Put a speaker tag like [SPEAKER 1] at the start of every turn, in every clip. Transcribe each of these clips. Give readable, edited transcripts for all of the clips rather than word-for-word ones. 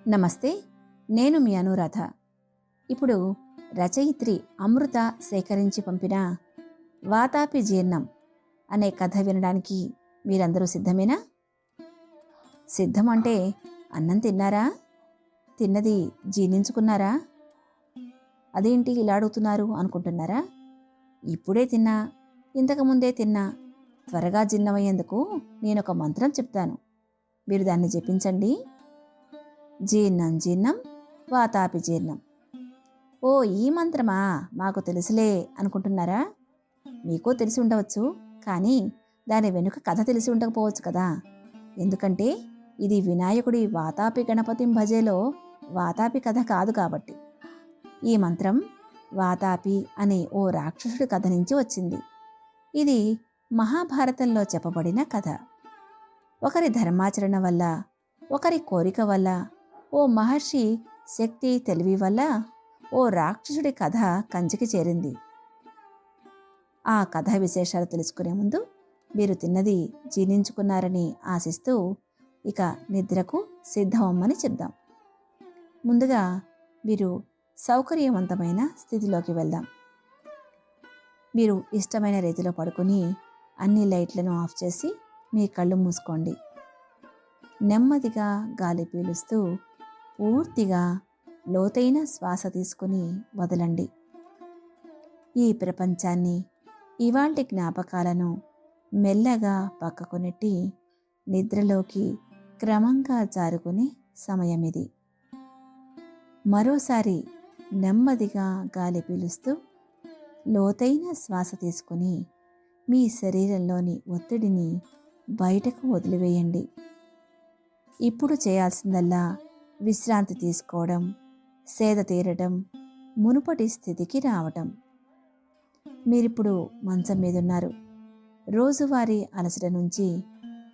[SPEAKER 1] నమస్తే. నేను మీ అనురాధ. ఇప్పుడు రచయిత్రి అమృత సేకరించి పంపిన వాతాపి జీర్ణం అనే కథ వినడానికి మీరందరూ సిద్ధమేనా? సిద్ధం అంటే అన్నం తిన్నారా? తిన్నది జీర్ణించుకున్నారా? అదేంటి ఇలా అడుగుతున్నారు అనుకుంటున్నారా? ఇప్పుడే తిన్నా, ఇంతకుముందే తిన్నా, త్వరగా జీర్ణమయ్యేందుకు నేనొక మంత్రం చెప్తాను. మీరు దాన్ని జపించండి. జీర్ణం జీర్ణం వాతాపి జీర్ణం. ఓ, ఈ మంత్రమా, మాకు తెలుసులే అనుకుంటున్నారా? మీకు తెలిసి ఉండవచ్చు, కానీ దాని వెనుక కథ తెలిసి ఉండకపోవచ్చు కదా. ఎందుకంటే ఇది వినాయకుడి వాతాపి గణపతిం భజేలో వాతాపి కథ కాదు కాబట్టి. ఈ మంత్రం వాతాపి అనే ఓ రాక్షసుడి కథ నుంచి వచ్చింది. ఇది మహాభారతంలో చెప్పబడిన కథ. ఒకరి ధర్మాచరణ వల్ల, ఒకరి కోరిక వల్ల, ఓ మహర్షి శక్తి తెలివి వల్ల ఓ రాక్షసుడి కథ కంచికి చేరింది. ఆ కథ విశేషాలు తెలుసుకునే ముందు మీరు తిన్నది జీర్ణించుకున్నారని ఆశిస్తూ ఇక నిద్రకు సిద్ధమమ్మని చెప్దాం. ముందుగా మీరు సౌకర్యవంతమైన స్థితిలోకి వెళ్దాం. మీరు ఇష్టమైన రీతిలో పడుకుని అన్ని లైట్లను ఆఫ్ చేసి మీ కళ్ళు మూసుకోండి. నెమ్మదిగా గాలి పీలుస్తూ పూర్తిగా లోతైన శ్వాస తీసుకుని వదలండి. ఈ ప్రపంచాన్ని, ఇవాల్టి జ్ఞాపకాలను మెల్లగా పక్కకు నెట్టి నిద్రలోకి క్రమంగా జారుకునే సమయం ఇది. మరోసారి నెమ్మదిగా గాలి పీలుస్తూ లోతైన శ్వాస తీసుకుని మీ శరీరంలోని ఒత్తిడిని బయటకు వదిలివేయండి. ఇప్పుడు చేయాల్సిందల్లా విశ్రాంతి తీసుకోవడం, సేద తీరడం, మునుపటి స్థితికి రావటం. మీరిప్పుడు మంచం మీదున్నారు. రోజువారీ అలసట నుంచి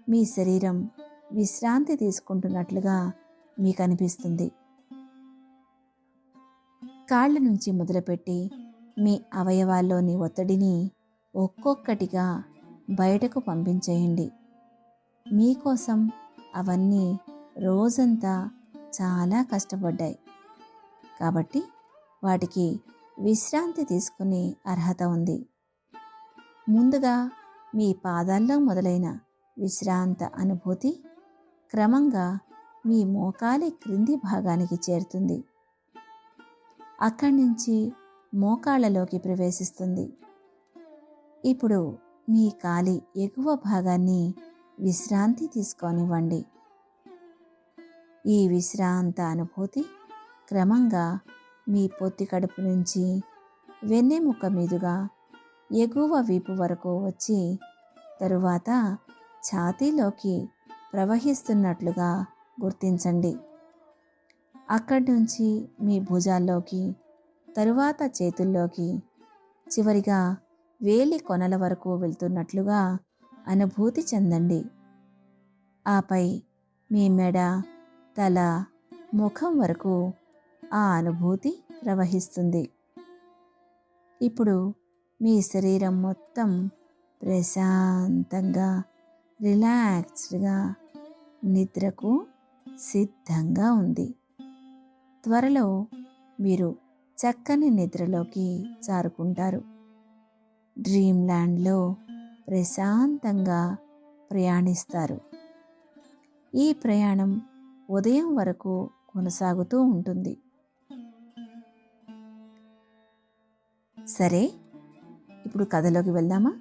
[SPEAKER 1] మీ శరీరం విశ్రాంతి తీసుకుంటున్నట్లుగా మీకు అనిపిస్తుంది. కాళ్ళ నుంచి మొదలుపెట్టి మీ అవయవాల్లోని ఒత్తిడిని ఒక్కొక్కటిగా బయటకు పంపించేయండి. మీకోసం అవన్నీ రోజంతా చాలా కష్టపడ్డాయి కాబట్టి వాటికి విశ్రాంతి తీసుకునే అర్హత ఉంది. ముందుగా మీ పాదాల్లో మొదలైన విశ్రాంత అనుభూతి క్రమంగా మీ మోకాలి క్రింది భాగానికి చేరుతుంది. అక్కడి నుంచి మోకాళ్ళలోకి ప్రవేశిస్తుంది. ఇప్పుడు మీ కాలి ఎగువ భాగాన్ని విశ్రాంతి తీసుకోనివ్వండి. ఈ విశ్రాంత అనుభూతి క్రమంగా మీ పొత్తి కడుపు నుంచి వెన్నెముక మీదుగా ఎగువ వీపు వరకు వచ్చి తరువాత ఛాతీలోకి ప్రవహిస్తున్నట్లుగా గుర్తించండి. అక్కడి నుంచి మీ భుజాల్లోకి, తరువాత చేతుల్లోకి, చివరిగా వేలి కొనల వరకు వెళ్తున్నట్లుగా అనుభూతి చెందండి. ఆపై మీ మెడ, తల, ముఖం వరకు ఆ అనుభూతి ప్రవహిస్తుంది. ఇప్పుడు మీ శరీరం మొత్తం ప్రశాంతంగా, రిలాక్స్డ్గా నిద్రకు సిద్ధంగా ఉంది. త్వరలో మీరు చక్కని నిద్రలోకి జారుకుంటారు. డ్రీమ్ ల్యాండ్లో ప్రశాంతంగా ప్రయాణిస్తారు. ఈ ప్రయాణం ఉదయం వరకు కొనసాగుతూ ఉంటుంది. సరే, ఇప్పుడు కథలోకి వెళ్దామా?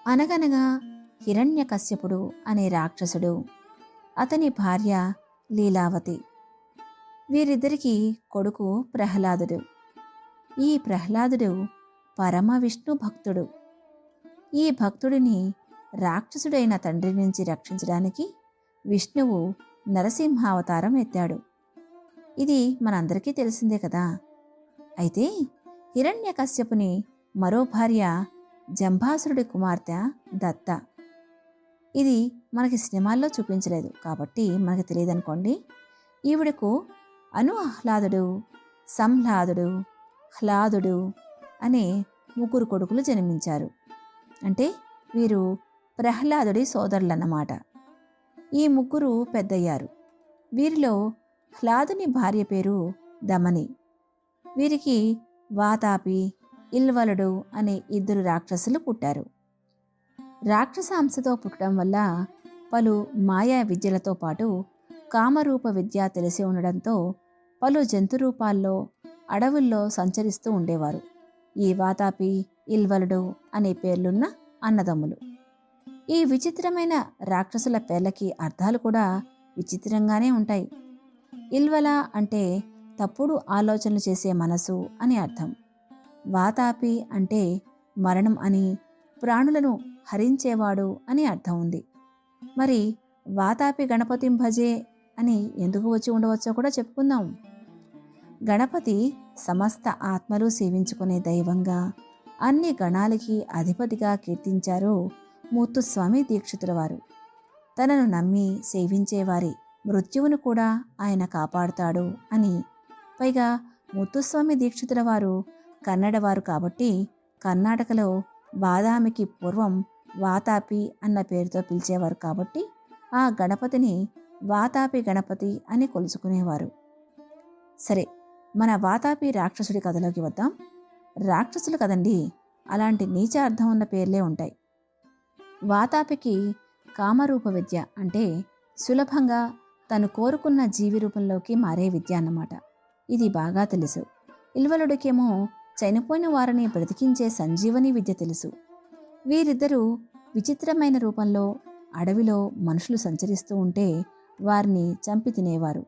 [SPEAKER 1] అనగనగా హిరణ్యకశ్యపుడు అనే రాక్షసుడు, అతని భార్య లీలావతి, వీరిద్దరికీ కొడుకు ప్రహ్లాదుడు. ఈ ప్రహ్లాదుడు పరమ విష్ణు భక్తుడు. ఈ భక్తుడిని రాక్షసుడైన తండ్రి నుంచి రక్షించడానికి విష్ణువు నరసింహావతారం ఎత్తాడు. ఇది మనందరికీ తెలిసిందే కదా. అయితే హిరణ్యకశ్యపుని మరో భార్య జంభాసురుడి కుమార్తె దత్త. ఇది మనకి సినిమాల్లో చూపించలేదు కాబట్టి మనకి తెలియదనుకోండి. ఈవిడకు ఆహ్లాదుడు, సంహ్లాదుడు, హ్లాదుడు అనే ముగ్గురు కొడుకులు జన్మించారు. అంటే వీరు ప్రహ్లాదుడి సోదరులన్నమాట. ఈ ముగ్గురు పెద్దయ్యారు. వీరిలో హ్లాదుని భార్య పేరు దమని. వీరికి వాతాపి, ఇల్వలుడు అనే ఇద్దరు రాక్షసులు పుట్టారు. రాక్షసాంశతో పుట్టడం వల్ల పలు మాయా విద్యలతో పాటు కామరూప విద్య తెలిసి ఉండడంతో పలు జంతు రూపాల్లో అడవుల్లో సంచరిస్తూ ఉండేవారు. ఈ వాతాపి, ఇల్వలుడు అనే పేర్లున్న అన్నదమ్ములు. ఈ విచిత్రమైన రాక్షసుల పేర్లకి అర్థాలు కూడా విచిత్రంగానే ఉంటాయి. ఇల్వల అంటే తప్పుడు ఆలోచనలు చేసే మనసు అని అర్థం. వాతాపి అంటే మరణం అని, ప్రాణులను హరించేవాడు అని అర్థం ఉంది. మరి వాతాపి గణపతిం భజే అని ఎందుకు వచ్చి ఉండవచ్చో కూడా చెప్పుకుందాం. గణపతి సమస్త ఆత్మలు సేవించుకునే దైవంగా, అన్ని గణాలకి అధిపతిగా కీర్తించారు ముత్తుస్వామి దీక్షితుల వారు. తనను నమ్మి సేవించేవారి మృత్యువును కూడా ఆయన కాపాడుతాడు అని. పైగా ముత్తుస్వామి దీక్షితుల వారు కన్నడవారు కాబట్టి కర్ణాటకలో బాదామికి పూర్వం వాతాపి అన్న పేరుతో పిలిచేవారు కాబట్టి ఆ గణపతిని వాతాపి గణపతి అని కొలుచుకునేవారు. సరే, మన వాతాపి రాక్షసుడి కథలోకి వద్దాం. రాక్షసులు కదండి, అలాంటి నీచ అర్థం ఉన్న పేర్లే ఉంటాయి. వాతాపికి కామరూప విద్య అంటే సులభంగా తను కోరుకున్న జీవి రూపంలోకి మారే విద్య అన్నమాట. ఇది బాగా తెలుసు. ఇల్వలుడికేమో చనిపోయిన వారిని బ్రతికించే సంజీవని విద్య తెలుసు. వీరిద్దరూ విచిత్రమైన రూపంలో అడవిలో మనుషులు సంచరిస్తూ ఉంటే వారిని చంపి తినేవారు.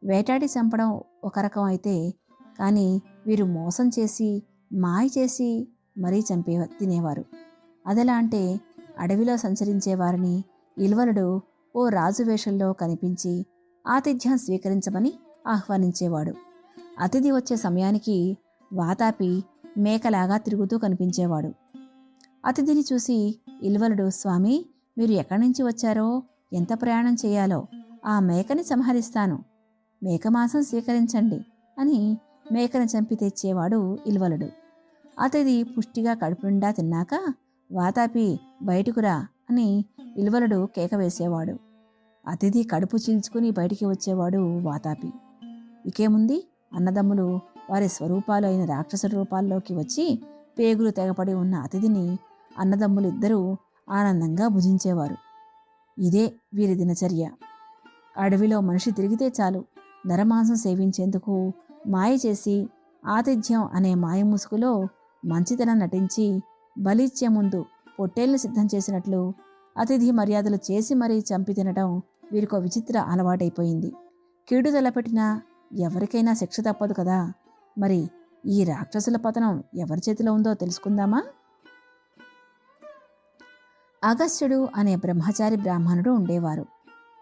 [SPEAKER 1] వేటాడి చంపడం ఒక రకం అయితే, కానీ వీరు మోసం చేసి మాయ చేసి మరీ తినేవారు. అదెలా అంటే, అడవిలో సంచరించే వారిని ఇల్వలుడు ఓ రాజు వేషంలో కనిపించి ఆతిథ్యం స్వీకరించమని ఆహ్వానించేవాడు. అతిథి వచ్చే సమయానికి వాతాపి మేకలాగా తిరుగుతూ కనిపించేవాడు. అతిథిని చూసి ఇల్వలుడు, స్వామి మీరు ఎక్కడి నుంచి వచ్చారో, ఎంత ప్రయాణం చేయాలో ఆ మేకని సంహరిస్తాను, మేక మాంసం స్వీకరించండి అని మేకను చంపి తెచ్చేవాడు ఇల్వలుడు. అతిథి పుష్టిగా కడుపు నిండా తిన్నాక వాతాపి బయటకురా అని ఇల్వలుడు కేక వేసేవాడు. అతిథి కడుపు చీల్చుకుని బయటికి వచ్చేవాడు వాతాపి. ఇకేముంది, అన్నదమ్ములు వారి స్వరూపాలు అయిన రాక్షస రూపాల్లోకి వచ్చి పేగులు తెగపడి ఉన్న అతిథిని అన్నదమ్ములు ఇద్దరూ ఆనందంగా భుజించేవారు. ఇదే వీరి దినచర్య. అడవిలో మనిషి తిరిగితే చాలు నరమాంసం సేవించేందుకు మాయ చేసి ఆతిథ్యం అనే మాయ ముసుగులో మంచితనం నటించి బలిచ్చే ముందు పొట్టేళ్లు సిద్ధం చేసినట్లు అతిథి మర్యాదలు చేసి మరీ చంపి తినటం వీరికో విచిత్ర అలవాటైపోయింది. కీడు తలపెట్టినా ఎవరికైనా శిక్ష తప్పదు కదా. మరి ఈ రాక్షసుల పతనం ఎవరి చేతిలో ఉందో తెలుసుకుందామా? అగస్త్యుడు అనే బ్రహ్మచారి బ్రాహ్మణుడు ఉండేవారు.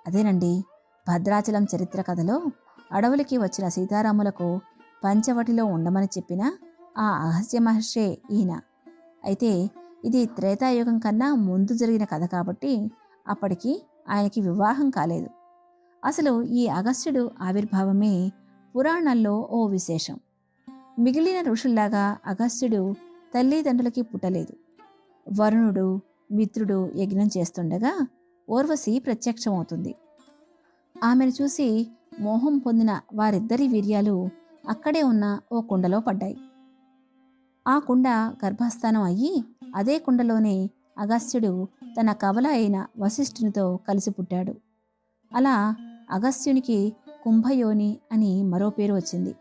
[SPEAKER 1] అదేనండి, భద్రాచలం చరిత్ర కథలో అడవులకి వచ్చిన సీతారాములకు పంచవటిలో ఉండమని చెప్పిన ఆ అగస్త్య మహర్షే ఈయన. అయితే ఇది త్రేతాయుగం కన్నా ముందు జరిగిన కథ కాబట్టి అప్పటికి ఆయనకి వివాహం కాలేదు. అసలు ఈ అగస్త్యుడు ఆవిర్భావమే పురాణాల్లో ఓ విశేషం. మిగిలిన ఋషుల్లాగా అగస్త్యుడు తల్లిదండ్రులకి పుట్టలేదు. వరుణుడు, మిత్రుడు యజ్ఞం చేస్తుండగా ఊర్వశి ప్రత్యక్షమవుతుంది. ఆమెను చూసి మోహం పొందిన వారిద్దరి వీర్యాలు అక్కడే ఉన్న ఓ కుండలో పడ్డాయి. ఆ కుండ గర్భస్థానం అయ్యి అదే కుండలోనే అగస్త్యుడు తన కవల అయిన వశిష్ఠునితో కలిసి పుట్టాడు. అలా అగస్త్యునికి కుంభయోని అని మరో పేరు వచ్చింది.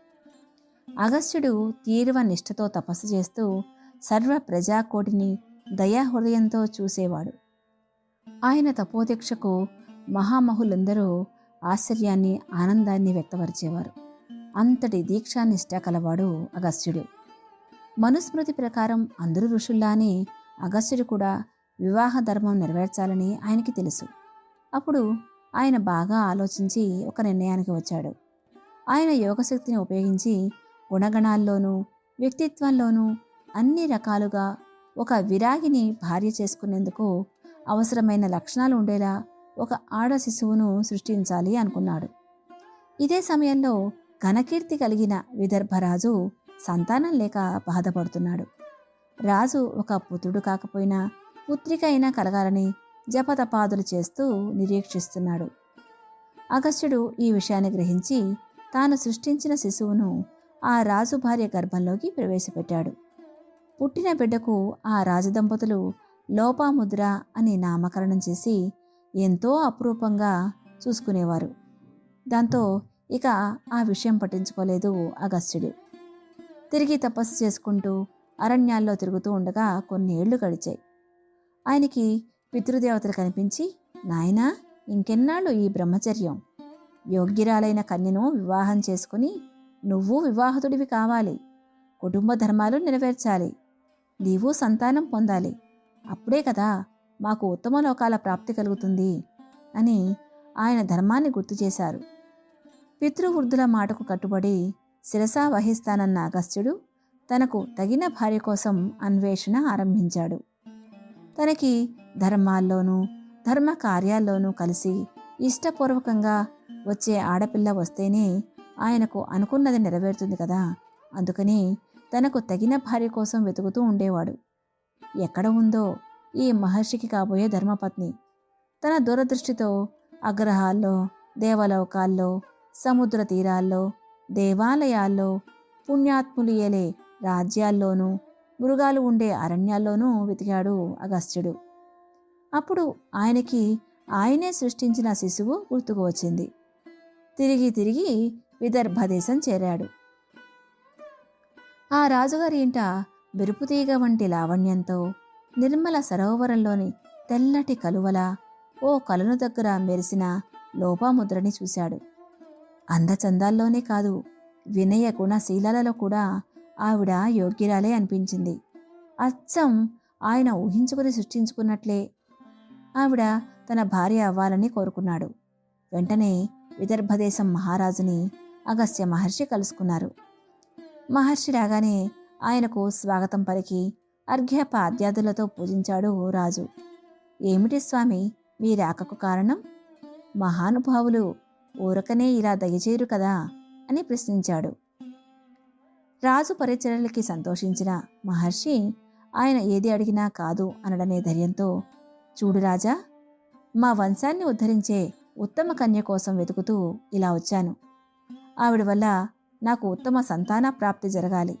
[SPEAKER 1] అగస్త్యుడు తీవ్ర నిష్ఠతో తపస్సు చేస్తూ సర్వ ప్రజాకోటిని దయాహృదయంతో చూసేవాడు. ఆయన తపోదీక్షకు మహామహులందరూ ఆశ్చర్యాన్ని, ఆనందాన్ని వ్యక్తపరిచేవారు. అంతటి దీక్షానిష్ట కలవాడు అగస్త్యుడు. మనుస్మృతి ప్రకారం అందరూ ఋషుల్లానే అగస్త్యుడు కూడా వివాహ ధర్మం నెరవేర్చాలని ఆయనకి తెలుసు. అప్పుడు ఆయన బాగా ఆలోచించి ఒక నిర్ణయానికి వచ్చాడు. ఆయన యోగశక్తిని ఉపయోగించి గుణగణాల్లోనూ వ్యక్తిత్వంలోనూ అన్ని రకాలుగా ఒక విరాగిని భార్య చేసుకునేందుకు అవసరమైన లక్షణాలు ఉండేలా ఒక ఆడ శిశువును సృష్టించాలి అనుకున్నాడు. ఇదే సమయంలో ఘనకీర్తి కలిగిన విదర్భరాజు సంతానం లేక బాధపడుతున్నాడు. రాజు ఒక పుత్రుడు కాకపోయినా పుత్రిక అయినా కలగాలని జపతపాదులు చేస్తూ నిరీక్షిస్తున్నాడు. అగస్త్యుడు ఈ విషయాన్ని గ్రహించి తాను సృష్టించిన శిశువును ఆ రాజు భార్య గర్భంలోకి ప్రవేశపెట్టాడు. పుట్టిన బిడ్డకు ఆ రాజదంపతులు లోపాముద్ర అని నామకరణం చేసి ఎంతో అపురూపంగా చూసుకునేవారు. దాంతో ఇక ఆ విషయం పట్టించుకోలేదు అగస్త్యుడు. తిరిగి తపస్సు చేసుకుంటూ అరణ్యాల్లో తిరుగుతూ ఉండగా కొన్నేళ్లు గడిచాయి. ఆయనకి పితృదేవతలు కనిపించి, నాయనా, ఇంకెన్నాళ్ళు ఈ బ్రహ్మచర్యం? యోగ్యురాలైన కన్యను వివాహం చేసుకుని నువ్వు వివాహితుడివి కావాలి, కుటుంబ ధర్మాలు నెరవేర్చాలి, నీవు సంతానం పొందాలి, అప్పుడే కదా మాకు ఉత్తమ లోకాల ప్రాప్తి కలుగుతుంది అని ఆయన ధర్మాన్ని గుర్తు చేశారు. పితృవృద్ధుల మాటకు కట్టుబడి శిరసా వహిస్తానన్న అగస్త్యుడు తనకు తగిన భార్య కోసం అన్వేషణ ఆరంభించాడు. తనకి ధర్మాల్లోనూ ధర్మ కార్యాల్లోనూ కలిసి ఇష్టపూర్వకంగా వచ్చే ఆడపిల్ల వస్తేనే ఆయనకు అనుకున్నది నెరవేరుతుంది కదా. అందుకని తనకు తగిన భార్య కోసం వెతుకుతూ ఉండేవాడు. ఎక్కడ ఉందో ఈ మహర్షికి కాబోయే ధర్మపత్ని. తన దూరదృష్టితో అగ్రహాల్లో, దేవలోకాల్లో, సముద్ర తీరాల్లో, దేవాలయాల్లో, పుణ్యాత్ములు ఏలే రాజ్యాల్లోనూ, మృగాలు ఉండే అరణ్యాల్లోనూ వెతికాడు అగస్త్యుడు. అప్పుడు ఆయనకి ఆయనే సృష్టించిన శిశువు గుర్తుకు వచ్చింది. తిరిగి తిరిగి విదర్భదేశం చేరాడు. ఆ రాజుగారి ఇంట మెరుపుతీగ వంటి లావణ్యంతో నిర్మల సరోవరంలోని తెల్లటి కలువల ఓ కలను దగ్గర మెరిసిన లోపాముద్రని చూశాడు. అందచందాల్లోనే కాదు, వినయ గుణశీలాలలో కూడా ఆవిడ యోగ్యురాలే అనిపించింది. అచ్చం ఆయన ఊహించుకుని సృష్టించుకున్నట్లే ఆవిడ తన భార్య అవ్వాలని కోరుకున్నాడు. వెంటనే విదర్భదేశం మహారాజుని అగస్త్య మహర్షి కలుసుకున్నారు. మహర్షి రాగానే ఆయనకు స్వాగతం పలికి అర్ఘ్యపాద్యాదులతో పూజించాడు రాజు. ఏమిటి స్వామి మీ రాకకు కారణం? మహానుభావులు ఊరకనే ఇలా దయచేయరు కదా అని ప్రశ్నించాడు. రాజు పరిచర్యలకి సంతోషించిన మహర్షి ఆయన ఏది అడిగినా కాదు అనడనే ధైర్యంతో, చూడు రాజా, మా వంశాన్ని ఉద్ధరించే ఉత్తమ కన్య కోసం వెతుకుతూ ఇలా వచ్చాను. ఆవిడ వల్ల నాకు ఉత్తమ సంతాన ప్రాప్తి జరగాలి.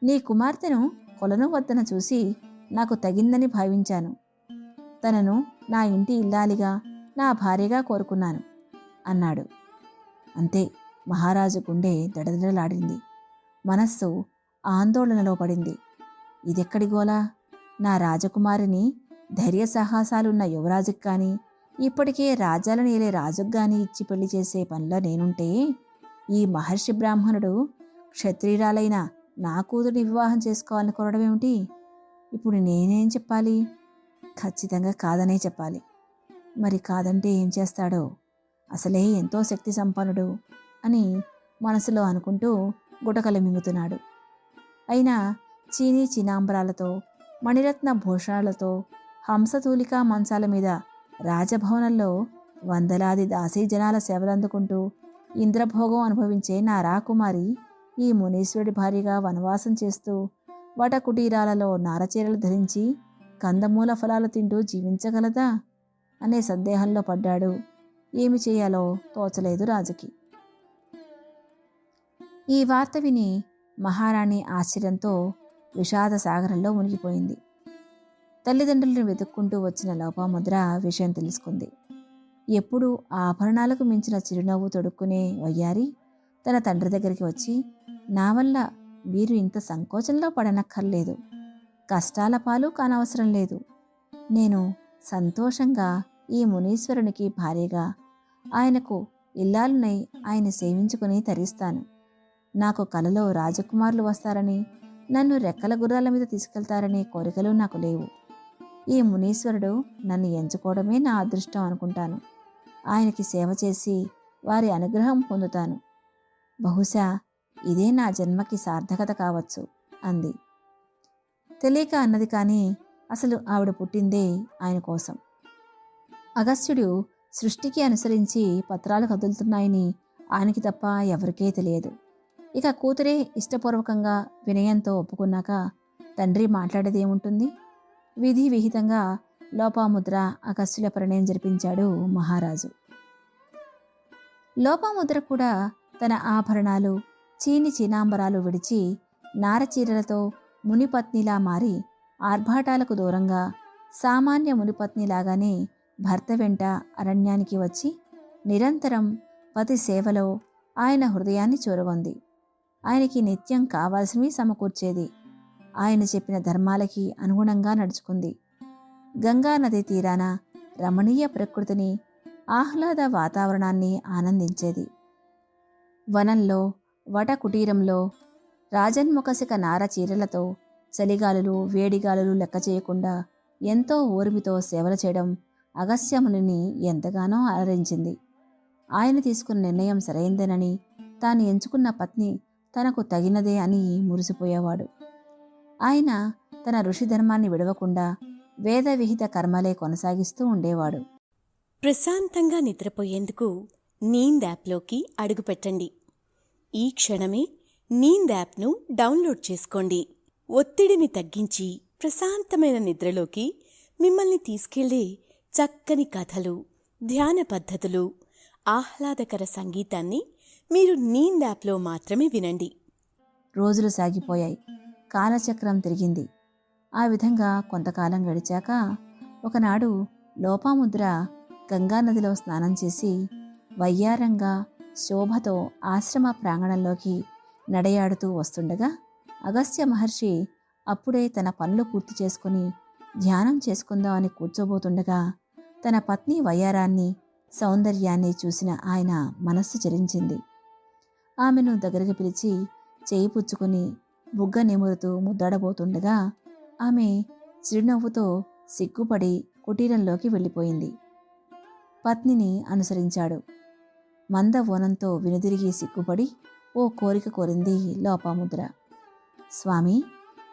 [SPEAKER 1] నీ కుమార్తెను కొలను వద్దన చూసి నాకు తగిందని భావించాను. తనను నా ఇంటి ఇల్లాలిగా, నా భార్యగా కోరుకున్నాను అన్నాడు. అంతే, మహారాజు గుండె దడదడలాడింది. మనస్సు ఆందోళనలో పడింది. ఇదెక్కడి గోలా? నా రాజకుమారిని ధైర్య సాహసాలున్న యువరాజుకి కానీ, ఇప్పటికే రాజ్యాలను ఏలే రాజుకు గాని ఇచ్చి పెళ్లి చేసే పనిలో నేనుంటే, ఈ మహర్షి బ్రాహ్మణుడు క్షత్రియురాలైన నా కూతురిని వివాహం చేసుకోవాలని కోరడం ఏమిటి? ఇప్పుడు నేనేం చెప్పాలి? ఖచ్చితంగా కాదనే చెప్పాలి. మరి కాదంటే ఏం చేస్తాడో? అసలే ఎంతో శక్తి సంపన్నుడు అని మనసులో అనుకుంటూ గుటకలు మింగుతున్నాడు. అయినా చీనీ చినాంబరాలతో, మణిరత్న భూషణాలతో, హంసతూలికా మంచాల మీద రాజభవనంలో వందలాది దాసీ జనాల సేవలందుకుంటూ ఇంద్రభోగం అనుభవించే నా రాకుమారి ఈ మునీశ్వరుడి భార్యగా వనవాసం చేస్తూ వటకుటీరాలలో నారచీరలు ధరించి కందమూల ఫలాలు తింటూ జీవించగలదా అనే సందేహంలో పడ్డాడు. ఏమి చేయాలో తోచలేదు రాజుకి. ఈ వార్త విని మహారాణి ఆశ్చర్యంతో విషాద సాగరంలో మునిగిపోయింది. తల్లిదండ్రులను వెతుక్కుంటూ వచ్చిన లోపాముద్ర విషయం తెలుసుకుంది. ఎప్పుడూ ఆభరణాలకు మించిన చిరునవ్వు తొడుక్కునే వయ్యారి తన తండ్రి దగ్గరికి వచ్చి, నా వల్ల మీరు ఇంత సంకోచంలో పడనక్కర్లేదు, కష్టాల పాలు కానవసరం లేదు. నేను సంతోషంగా ఈ మునీశ్వరునికి భార్యగా, ఆయనకు ఇల్లాలునై ఆయన సేవించుకుని తరిస్తాను. నాకు కలలో రాజకుమారులు వస్తారని, నన్ను రెక్కల గుర్రాల మీద తీసుకెళ్తారనే కోరికలు నాకు లేవు. ఈ మునీశ్వరుడు నన్ను ఎంచుకోవడమే నా అదృష్టం అనుకుంటాను. ఆయనకి సేవ చేసి వారి అనుగ్రహం పొందుతాను. బహుశా ఇదే నా జన్మకి సార్థకత కావచ్చు అంది. తెలియక అన్నది కానీ అసలు ఆవిడ పుట్టిందే ఆయన కోసం. అగస్త్యుడు సృష్టికి అనుసరించి పత్రాలు కదులుతున్నాయని ఆయనకి తప్ప ఎవరికే తెలియదు. ఇక కూతురే ఇష్టపూర్వకంగా వినయంతో ఒప్పుకున్నాక తండ్రి మాట్లాడేదేముంటుంది? విధి విహితంగా లోపాముద్ర అగస్త్యుల పరిణయం జరిపించాడు మహారాజు. లోపాముద్ర కూడా తన ఆభరణాలు చీని చీనాంబరాలు విడిచి నారచీరలతో మునిపత్నిలా మారి ఆర్భాటాలకు దూరంగా సామాన్య మునిపత్నిలాగానే భర్త వెంట అరణ్యానికి వచ్చి నిరంతరం పతి సేవలో ఆయన హృదయాన్ని చూరగొంది. ఆయనకి నిత్యం కావాల్సినవి సమకూర్చేది. ఆయన చెప్పిన ధర్మాలకి అనుగుణంగా నడుచుకుంది. గంగా నది తీరాన రమణీయ ప్రకృతిని, ఆహ్లాద వాతావరణాన్ని ఆనందించేది. వనంలో, వట కుటీరంలో రాజన్ముఖసిక నార చీరలతో చలిగాలులు వేడిగాలులు లెక్క చేయకుండా ఎంతో ఓర్మితో సేవలు చేయడం అగస్త్యమునిని ఎంతగానో అలరించింది. ఆయన తీసుకున్న నిర్ణయం సరైందేనని, తాను ఎంచుకున్న పత్ని తనకు తగినదే అని మురిసిపోయేవాడు. ఆయన తన ఋషి ధర్మాన్ని విడవకుండా వేద విహిత కర్మలే కొనసాగిస్తూ ఉండేవాడు.
[SPEAKER 2] ప్రశాంతంగా నిద్రపోయేందుకు నీంద్ యాప్లోకి అడుగుపెట్టండి. ఈ క్షణమే నీంద్ యాప్ను డౌన్లోడ్ చేసుకోండి. ఒత్తిడిని తగ్గించి ప్రశాంతమైన నిద్రలోకి మిమ్మల్ని తీసుకెళ్లే చక్కని కథలు, ధ్యాన పద్ధతులు, ఆహ్లాదకర సంగీతాన్ని మీరు నీంద్ యాప్లో మాత్రమే వినండి.
[SPEAKER 1] రోజులు సాగిపోయాయి. కాలచక్రం తిరిగింది. ఆ విధంగా కొంతకాలం గడిచాక ఒకనాడు లోపాముద్ర గంగానదిలో స్నానం చేసి వయ్యారంగా శోభతో ఆశ్రమ ప్రాంగణంలోకి నడయాడుతూ వస్తుండగా అగస్త్య మహర్షి అప్పుడే తన పనులు పూర్తి చేసుకుని ధ్యానం చేసుకుందామని కూర్చోబోతుండగా తన పత్ని వయ్యారాన్ని, సౌందర్యాన్ని చూసిన ఆయన మనస్సు చలించింది. ఆమెను దగ్గరికి పిలిచి చేయి పుచ్చుకుని బుగ్గ నిమురుతూ ముద్దాడబోతుండగా ఆమె చిరునవ్వుతో సిగ్గుపడి కుటీరంలోకి వెళ్ళిపోయింది. పత్నిని అనుసరించాడు. మంద ఓనంతో వెనుదిరిగి సిగ్గుపడి ఓ కోరిక కోరింది లోపాముద్ర. స్వామి,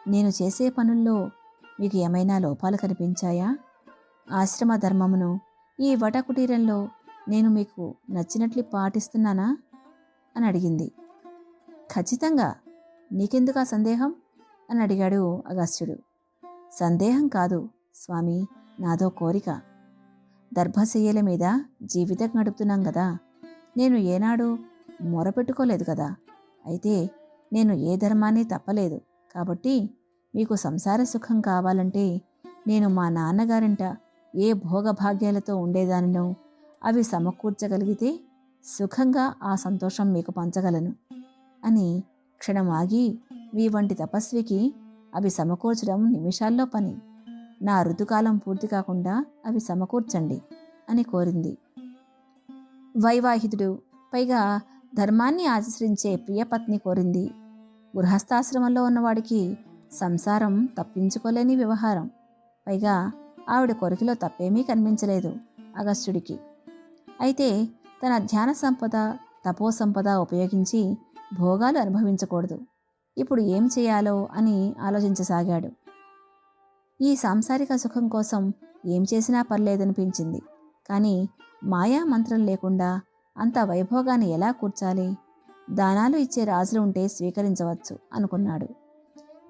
[SPEAKER 1] నేను చేసే పనుల్లో మీకు ఏమైనా లోపాలు కనిపించాయా? ఆశ్రమ ధర్మమును ఈ వటకుటీరంలో నేను మీకు నచ్చినట్లు పాటిస్తున్నానా అని అడిగింది. ఖచ్చితంగా, నీకెందుకా సందేహం అని అడిగాడు అగస్త్యుడు. సందేహం కాదు స్వామి, నాదో కోరిక. దర్భశయ్యల మీద జీవితం గడుపుతున్నాం కదా, నేను ఏనాడు మొరపెట్టుకోలేదు కదా. అయితే నేను ఏ ధర్మాన్ని తప్పలేదు కాబట్టి మీకు సంసార సుఖం కావాలంటే నేను మా నాన్నగారింట ఏ భోగభాగ్యాలతో ఉండేదానినో అవి సమకూర్చగలిగితే సుఖంగా ఆ సంతోషం మీకు పంచగలను అని క్షణం ఆగి, మీ వంటి తపస్వికి అవి సమకూర్చడం నిమిషాల్లో పని. నా ఋతుకాలం పూర్తి కాకుండా అవి సమకూర్చండి అని కోరింది. వైవాహితుడు, పైగా ధర్మాన్ని ఆచరించే ప్రియపత్ని కోరింది. గృహస్థాశ్రమంలో ఉన్నవాడికి సంసారం తప్పించుకోలేని వ్యవహారం. పైగా ఆవిడ కోరికలో తప్పేమీ కనిపించలేదు అగస్త్యుడికి. అయితే తన ధ్యాన సంపద, తపోసంపద ఉపయోగించి భోగాలు అనుభవించకూడదు. ఇప్పుడు ఏం చేయాలో అని ఆలోచించసాగాడు. ఈ సాంసారిక సుఖం కోసం ఏం చేసినా పర్లేదనిపించింది. కానీ మాయా మంత్రం లేకుండా అంత వైభోగాన్ని ఎలా కూర్చాలి? దానాలు ఇచ్చే రాజులు ఉంటే స్వీకరించవచ్చు అనుకున్నాడు.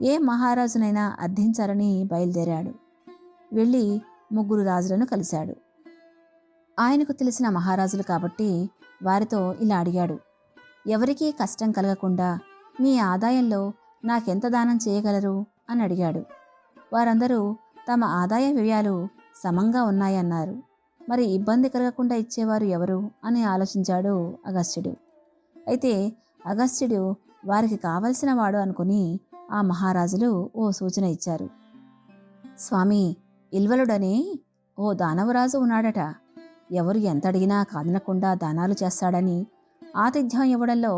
[SPEAKER 1] ఏ మహారాజునైనా అర్థించాలని బయలుదేరాడు. వెళ్ళి 3 రాజులను కలిశాడు. ఆయనకు తెలిసిన మహారాజులు కాబట్టి వారితో ఇలా అడిగాడు. ఎవరికీ కష్టం కలగకుండా మీ ఆదాయంలో నాకెంత దానం చేయగలరు అని అడిగాడు. వారందరూ తమ ఆదాయ వ్యయాలు సమంగా ఉన్నాయన్నారు. మరి ఇబ్బంది కలగకుండా ఇచ్చేవారు ఎవరు అని ఆలోచించాడు అగస్త్యుడు. అయితే అగస్త్యుడు వారికి కావలసిన వాడు అనుకుని ఆ మహారాజులు ఓ సూచన ఇచ్చారు. స్వామి, ఇల్వలుడని ఓ దానవరాజు ఉన్నాడట. ఎవరు ఎంత అడిగినా కాదనకుండా దానాలు చేస్తాడని, ఆతిథ్యం ఇవ్వడంలో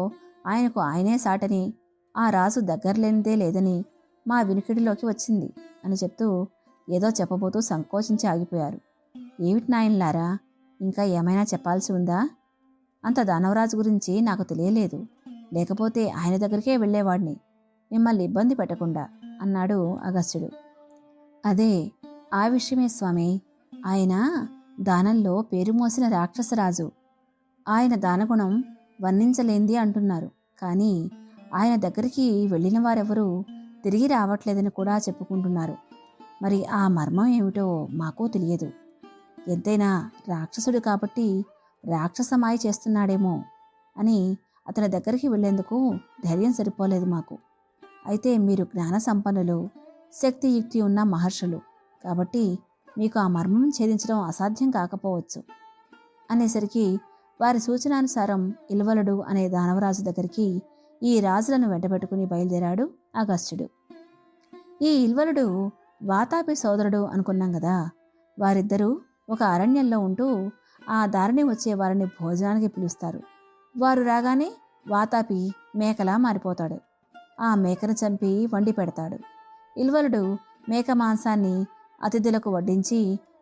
[SPEAKER 1] ఆయనకు ఆయనే సాటని, ఆ రాజు దగ్గరలేనిదే లేదని మా వినికిడిలోకి వచ్చింది అని చెప్తూ ఏదో చెప్పబోతూ సంకోచించి ఆగిపోయారు. ఏమిటి నాయనలారా, ఇంకా ఏమైనా చెప్పాల్సి ఉందా? అంత దానవరాజు గురించి నాకు తెలియలేదు. లేకపోతే ఆయన దగ్గరికే వెళ్ళేవాడిని, మిమ్మల్ని ఇబ్బంది పెట్టకుండా అన్నాడు అగస్త్యుడు. అదే, ఆ విషయమే స్వామి. ఆయన దానంలో పేరు మోసిన రాక్షసరాజు. ఆయన దానగుణం వర్ణించలేంది అంటున్నారు. కానీ ఆయన దగ్గరికి వెళ్ళిన వారెవరూ తిరిగి రావట్లేదని కూడా చెప్పుకుంటున్నారు. మరి ఆ మర్మం ఏమిటో మాకు తెలియదు. ఎంతైనా రాక్షసుడు కాబట్టి రాక్షసమాయ చేస్తున్నాడేమో అని అతని దగ్గరికి వెళ్లేందుకు ధైర్యం సరిపోలేదు మాకు. అయితే మీరు జ్ఞాన సంపన్నులు, శక్తియుక్తి ఉన్న మహర్షులు కాబట్టి మీకు ఆ మర్మం ఛేదించడం అసాధ్యం కాకపోవచ్చు అనేసరికి వారి సూచనానుసారం ఇల్వలుడు అనే దానవరాజు దగ్గరికి ఈ రాజులను వెంటబెట్టుకుని బయలుదేరాడు అగస్త్యుడు. ఈ ఇల్వలుడు వాతాపి సోదరుడు అనుకున్నాం కదా. వారిద్దరూ ఒక అరణ్యంలో ఉంటూ ఆ దారిని వచ్చే వారిని భోజనానికి పిలుస్తారు. వారు రాగానే వాతాపి మేకలా మారిపోతాడు. ఆ మేకను చంపి వండి పెడతాడు. ఇల్వలుడు మేక మాంసాన్ని అతిథులకు వడ్డించి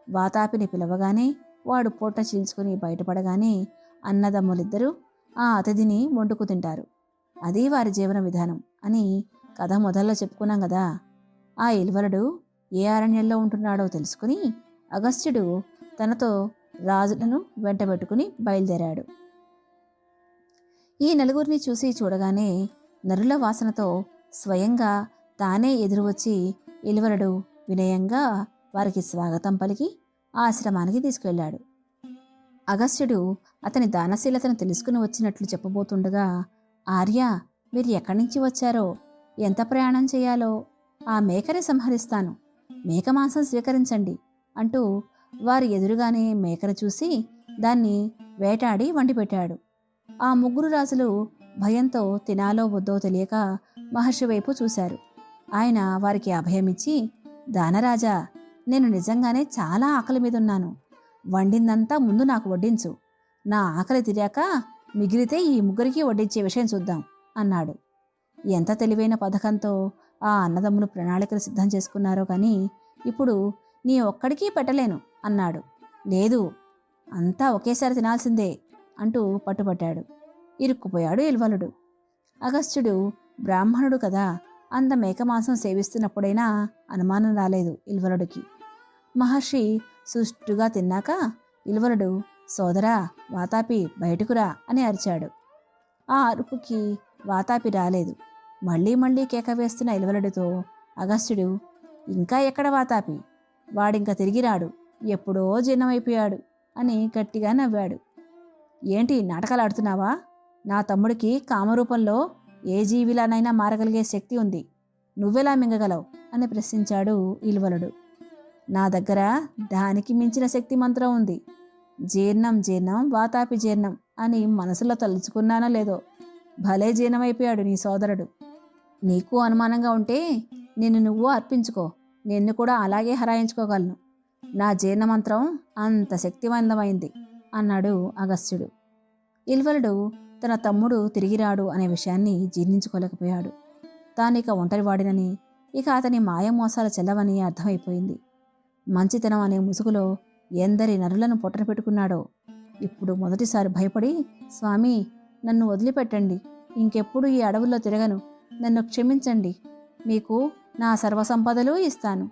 [SPEAKER 1] వాతాపిని పిలవగానే వాడు పొట్ట చీల్చుకుని బయటపడగానే అన్నదమ్ములిద్దరూ ఆ అతిథిని వండుకు తింటారు. అది వారి జీవన విధానం అని కథ మొదల్లో చెప్పుకున్నాం కదా. ఆ ఇల్వలుడు ఏ అరణ్యంలో ఉంటున్నాడో తెలుసుకుని అగస్త్యుడు తనతో రాజులను వెంటబెట్టుకుని బయలుదేరాడు. ఈ నలుగురిని చూసి చూడగానే నరుల వాసనతో స్వయంగా తానే ఎదురువచ్చి ఇల్వలుడు వినయంగా వారికి స్వాగతం పలికి ఆశ్రమానికి తీసుకెళ్లాడు. అగస్త్యుడు అతని దానశీలతను తెలుసుకుని వచ్చినట్లు చెప్పబోతుండగా, ఆర్య, మీరు ఎక్కడి నుంచి వచ్చారో, ఎంత ప్రయాణం చేయాలో, ఆ మేకని సంహరిస్తాను, మేక మాంసం స్వీకరించండి అంటూ వారి ఎదురుగానే మేకను చూసి దాన్ని వేటాడి వండిపెట్టాడు. ఆ ముగ్గురు రాజులు భయంతో తినాలో వద్దో తెలియక మహర్షి వైపు చూశారు. ఆయన వారికి అభయమిచ్చి, దానరాజా, నేను నిజంగానే చాలా ఆకలి మీదున్నాను. వండిందంతా ముందు నాకు వడ్డించు. నా ఆకలి తీరాక మిగిలితే ఈ ముగ్గురికి వడ్డించే విషయం చూద్దాం అన్నాడు. ఎంత తెలివైన పథకంతో ఆ అన్నదమ్ములు ప్రణాళికలు సిద్ధం చేసుకున్నారో కానీ ఇప్పుడు నీ ఒక్కడికి పెట్టలేను అన్నాడు. లేదు, అంతా ఒకేసారి తినాల్సిందే అంటూ పట్టుబట్టాడు. ఇరుక్కుపోయాడు ఇల్వలుడు. అగస్త్యుడు బ్రాహ్మణుడు కదా, అంత మేకమాంసం సేవిస్తున్నప్పుడైనా అనుమానం రాలేదు ఇల్వలుడికి. మహర్షి సుష్టుగా తిన్నాక ఇల్వలుడు, సోదరా వాతాపి బయటకురా అని అరిచాడు. ఆ అరుపుకి వాతాపి రాలేదు. మళ్ళీ మళ్ళీ కేక వేస్తున్న ఇల్వలుడితో అగస్త్యుడు, ఇంకా ఎక్కడ వాతాపి, వాడింక తిరిగి రాడు, ఎప్పుడో జీర్ణమైపోయాడు అని గట్టిగా నవ్వాడు. ఏంటి నాటకాలాడుతున్నావా? నా తమ్ముడికి కామరూపంలో ఏ జీవిలానైనా మారగలిగే శక్తి ఉంది, నువ్వెలా మింగగలవు అని ప్రశ్నించాడు ఇల్వలుడు. నా దగ్గర దానికి మించిన శక్తి మంత్రం ఉంది. జీర్ణం జీర్ణం వాతాపి జీర్ణం అని మనసులో తలుచుకున్నానో లేదో, భలే జీర్ణమైపోయాడు నీ సోదరుడు. నీకు అనుమానంగా ఉంటే నిన్ను నువ్వు అర్పించుకో, నిన్ను కూడా అలాగే హరాయించుకోగలను. నా జీర్ణమంత్రం అంత శక్తివంతమైంది అన్నాడు అగస్త్యుడు. ఇల్వలుడు తన తమ్ముడు తిరిగిరాడు అనే విషయాన్ని జీర్ణించుకోలేకపోయాడు. తానిక ఒంటరివాడినని, ఇక అతని మాయమోసాలు చెల్లవని అర్థమైపోయింది. మంచితనం అనే ముసుగులో ఎందరి నరులను పొట్టన పెట్టుకున్నాడో. ఇప్పుడు మొదటిసారి భయపడి, స్వామి నన్ను వదిలిపెట్టండి, ఇంకెప్పుడు ఈ అడవుల్లో తిరగను, నన్ను క్షమించండి, మీకు నా సర్వసంపదలు ఇస్తాను,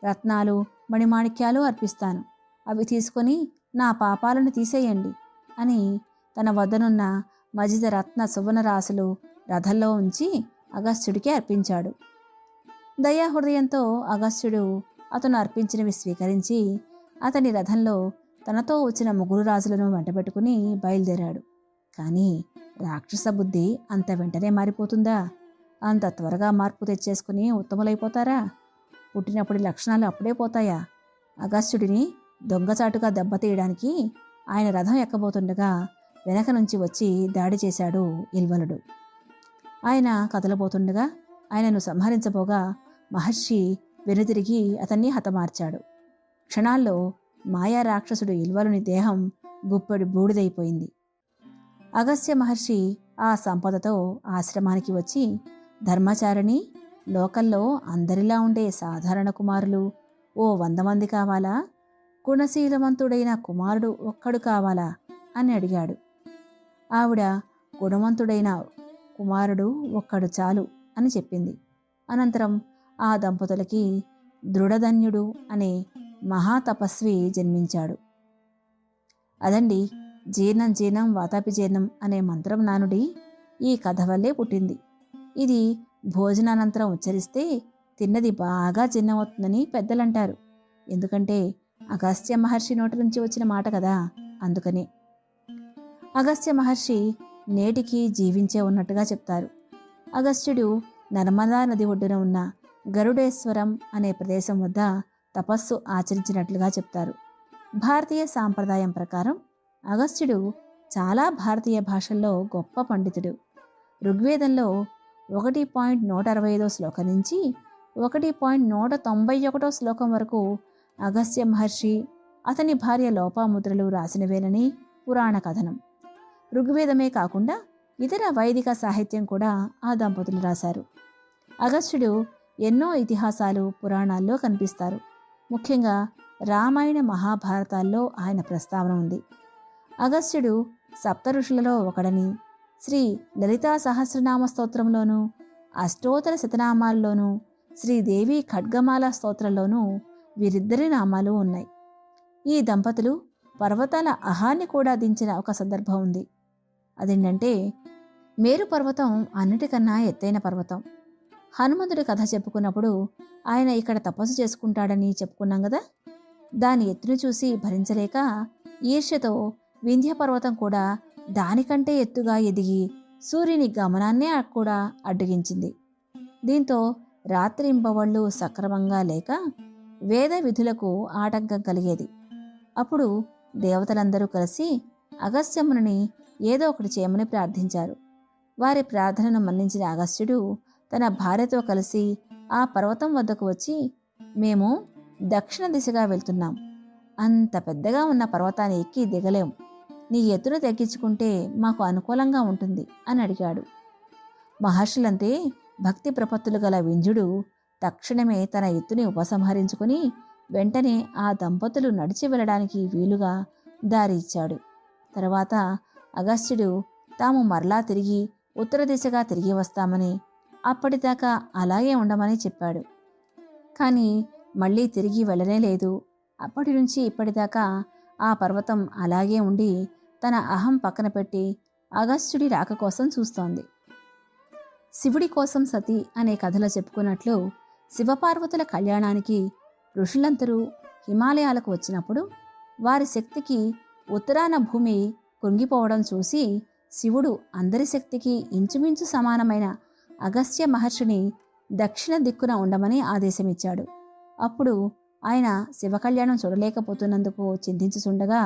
[SPEAKER 1] రత్నాలు మణిమాణిక్యాలు అర్పిస్తాను, అవి తీసుకొని నా పాపాలను తీసేయండి అని తన వద్దనున్న మజిద రత్న సువర్ణరాశులు రథంలో ఉంచి అగస్త్యుడికి అర్పించాడు. దయాహృదయంతో అగస్త్యుడు అతను అర్పించినవి స్వీకరించి అతని రథంలో తనతో వచ్చిన ముగ్గురు రాజులను వెంటబెట్టుకుని బయలుదేరాడు. కానీ రాక్షస బుద్ధి అంత వెంటనే మారిపోతుందా? అంత త్వరగా మార్పు తెచ్చేసుకుని ఉత్తములైపోతారా? పుట్టినప్పటి లక్షణాలు అప్పుడే పోతాయా? అగస్త్యుడిని దొంగచాటుగా దెబ్బతీయడానికి ఆయన రథం ఎక్కబోతుండగా వెనక నుంచి వచ్చి దాడి చేశాడు ఇల్వలుడు. ఆయన కదలబోతుండగా ఆయనను సంహరించబోగా మహర్షి వెనుతిరిగి అతన్ని హతమార్చాడు. క్షణాల్లో మాయా రాక్షసుడు ఇల్వలుని దేహం గుప్పెడు బూడిదైపోయింది. అగస్త్య మహర్షి ఆ సంపదతో ఆశ్రమానికి వచ్చి, ధర్మచారిణి, లోకల్లో అందరిలా ఉండే సాధారణ కుమారులు ఓ 100 మంది కావాలా? గుణశీలవంతుడైన కుమారుడు ఒక్కడు కావాలా అని అడిగాడు. ఆవిడ గుణవంతుడైన కుమారుడు ఒక్కడు చాలు అని చెప్పింది. అనంతరం ఆ దంపతులకి దృఢధన్యుడు అనే మహాతపస్వి జన్మించాడు. అదండి జీర్ణం జీర్ణం వాతాపి జీర్ణం అనే మంత్రం నానుడి ఈ కథ వల్లే పుట్టింది. ఇది భోజనానంతరం ఉచ్చరిస్తే తిన్నది బాగా జీర్ణమవుతుందని పెద్దలంటారు. ఎందుకంటే అగస్త్య మహర్షి నోటి నుంచి వచ్చిన మాట కదా, అందుకనే. అగస్త్య మహర్షి నేటికి జీవించే ఉన్నట్టుగా చెప్తారు. అగస్త్యుడు నర్మదా నది ఒడ్డున ఉన్న గరుడేశ్వరం అనే ప్రదేశం వద్ద తపస్సు ఆచరించినట్లుగా చెప్తారు. భారతీయ సాంప్రదాయం ప్రకారం అగస్త్యుడు చాలా భారతీయ భాషల్లో గొప్ప పండితుడు. ఋగ్వేదంలో 1.165 శ్లోకం నుంచి 1.191 శ్లోకం వరకు అగస్త్య మహర్షి, అతని భార్య లోపాముద్రలు రాసినవేనని పురాణ కథనం. ఋగ్వేదమే కాకుండా ఇతర వైదిక సాహిత్యం కూడా ఆ దంపతులు రాశారు. అగస్త్యుడు ఎన్నో ఇతిహాసాలు పురాణాల్లో కనిపిస్తారు. ముఖ్యంగా రామాయణ మహాభారతాల్లో ఆయన ప్రస్తావన ఉంది. అగస్త్యుడు సప్త ఋషులలో ఒకడని శ్రీ లలితా సహస్రనామ స్తోత్రంలోనూ, అష్టోత్తర శతనామాల్లోనూ, శ్రీదేవి ఖడ్గమాల స్తోత్రంలోనూ వీరిద్దరి నామాలు ఉన్నాయి. ఈ దంపతులు పర్వతాల అహాన్ని కూడా దించిన ఒక సందర్భం ఉంది. అదేంటంటే, మేరు పర్వతం అన్నిటికన్నా ఎత్తైన పర్వతం. హనుమంతుడి కథ చెప్పుకున్నప్పుడు ఆయన ఇక్కడ తపస్సు చేసుకుంటాడని చెప్పుకున్నాం కదా. దాని ఎత్తును చూసి భరించలేక ఈర్ష్యతో వింధ్య పర్వతం కూడా దానికంటే ఎత్తుగా ఎదిగి సూర్యుని గమనాన్నే కూడా అడ్డగించింది. దీంతో రాత్రింబవళ్ళు సక్రమంగా లేక వేద విధులకు ఆటంకం కలిగేది. అప్పుడు దేవతలందరూ కలిసి అగస్త్యముని ఏదో ఒకటి చేయమని ప్రార్థించారు. వారి ప్రార్థనను మన్నించిన అగస్త్యుడు తన భార్యతో కలిసి ఆ పర్వతం వద్దకు వచ్చి, మేము దక్షిణ దిశగా వెళ్తున్నాం, అంత పెద్దగా ఉన్న పర్వతాన్ని ఎక్కి దిగలేం, నీ ఎత్తును తగ్గించుకుంటే మాకు అనుకూలంగా ఉంటుంది అని అడిగాడు. మహర్షులంతే భక్తి ప్రపత్తులు గల వింధ్యుడు తక్షణమే తన ఎత్తుని ఉపసంహరించుకుని వెంటనే ఆ దంపతులు నడిచి వెళ్ళడానికి వీలుగా దారి ఇచ్చాడు. తర్వాత అగస్త్యుడు తాము మరలా తిరిగి ఉత్తర దిశగా తిరిగి వస్తామని, అప్పటిదాకా అలాగే ఉండమని చెప్పాడు. కానీ మళ్ళీ తిరిగి వెళ్ళనే లేదు. అప్పటి నుంచి ఇప్పటిదాకా ఆ పర్వతం అలాగే ఉండి తన అహం పక్కన పెట్టి అగస్త్యుడి రాక కోసం చూస్తోంది. శివుడి కోసం సతి అనే కథలో చెప్పుకున్నట్లు శివపార్వతుల కళ్యాణానికి ఋషులందరూ హిమాలయాలకు వచ్చినప్పుడు వారి శక్తికి ఉత్తరాన భూమి కుంగిపోవడం చూసి శివుడు అందరి శక్తికి ఇంచుమించు సమానమైన అగస్త్య మహర్షిని దక్షిణ దిక్కున ఉండమని ఆదేశమిచ్చాడు. అప్పుడు ఆయన శివకళ్యాణం చూడలేకపోతున్నందుకు చింతించుచుండగా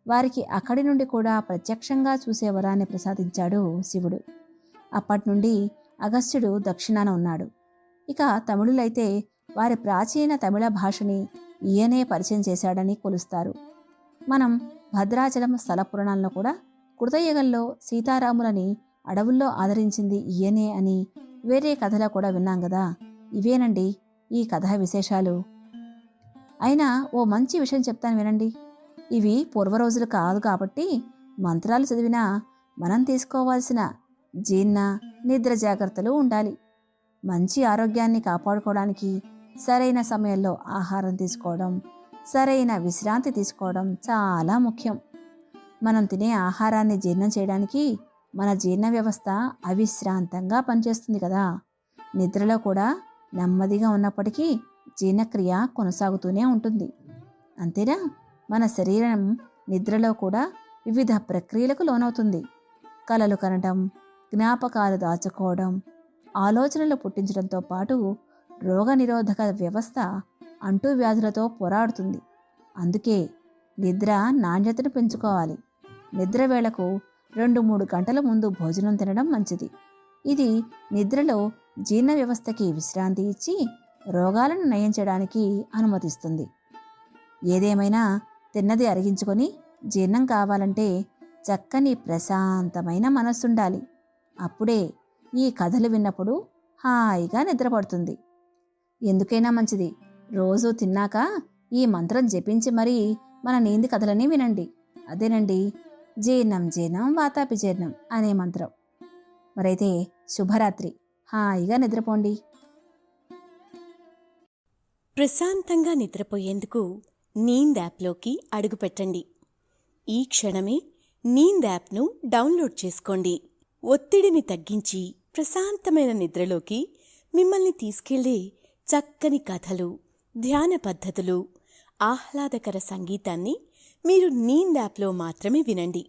[SPEAKER 1] వారికి అక్కడి నుండి కూడా ప్రత్యక్షంగా చూసే వరాన్ని ప్రసాదించాడు శివుడు. అప్పటినుండి అగస్త్యుడు దక్షిణాన ఉన్నాడు. ఇక తమిళులైతే వారి ప్రాచీన తమిళ భాషని ఈయనే పరిచయం చేశాడని కొలుస్తారు. మనం భద్రాచలం స్థల పురాణంలో కూడా కృతయుగంలో సీతారాములని అడవుల్లో ఆదరించింది ఈయనే అని వేరే కథలో కూడా విన్నాం కదా. ఇవేనండి ఈ కథా విశేషాలు. అయినా ఓ మంచి విషయం చెప్తాను వినండి. ఇవి పూర్వ రోజులు కాదు కాబట్టి మంత్రాలు చదివినా మనం తీసుకోవాల్సిన జీర్ణ నిద్ర జాగ్రత్తలు ఉండాలి. మంచి ఆరోగ్యాన్ని కాపాడుకోవడానికి సరైన సమయంలో ఆహారం తీసుకోవడం, సరైన విశ్రాంతి తీసుకోవడం చాలా ముఖ్యం. మనం తినే ఆహారాన్ని జీర్ణం చేయడానికి మన జీర్ణ వ్యవస్థ అవిశ్రాంతంగా పనిచేస్తుంది కదా. నిద్రలో కూడా నెమ్మదిగా ఉన్నప్పటికీ జీర్ణక్రియ కొనసాగుతూనే ఉంటుంది. అంతేనా, మన శరీరం నిద్రలో కూడా వివిధ ప్రక్రియలకు లోనవుతుంది. కలలు కనటం, జ్ఞాపకాలు దాచుకోవడం, ఆలోచనలు పుట్టించడంతో పాటు రోగనిరోధక వ్యవస్థ అంటువ్యాధులతో పోరాడుతుంది. అందుకే నిద్ర నాణ్యతను పెంచుకోవాలి. నిద్ర వేళకు 2-3 గంటల ముందు భోజనం తినడం మంచిది. ఇది నిద్రలో జీర్ణ వ్యవస్థకి విశ్రాంతి ఇచ్చి రోగాలను నయం చేయడానికి అనుమతిస్తుంది. ఏదేమైనా తిన్నది అరిగించుకొని జీర్ణం కావాలంటే చక్కని ప్రశాంతమైన మనస్సుండాలి. అప్పుడే ఈ కథలు విన్నప్పుడు హాయిగా నిద్రపడుతుంది. ఎందుకైనా మంచిది, రోజు తిన్నాక ఈ మంత్రం జపించి మరీ మన నీంది కథలని వినండి. అదేనండి జీర్ణం జీర్ణం వాతాపి జీర్ణం అనే మంత్రం. మరైతే శుభరాత్రి, హాయిగా నిద్రపోండి.
[SPEAKER 2] ప్రశాంతంగా నిద్రపోయేందుకు నీంద్ యాప్లోకి అడుగుపెట్టండి. ఈ క్షణమే నీంద్ యాప్ను డౌన్లోడ్ చేసుకోండి. ఒత్తిడిని తగ్గించి ప్రశాంతమైన నిద్రలోకి మిమ్మల్ని తీసుకెళ్లే చక్కని కథలు, ధ్యాన పద్ధతులు, ఆహ్లాదకర సంగీతాన్ని మీరు నీంద్ యాప్లో మాత్రమే వినండి.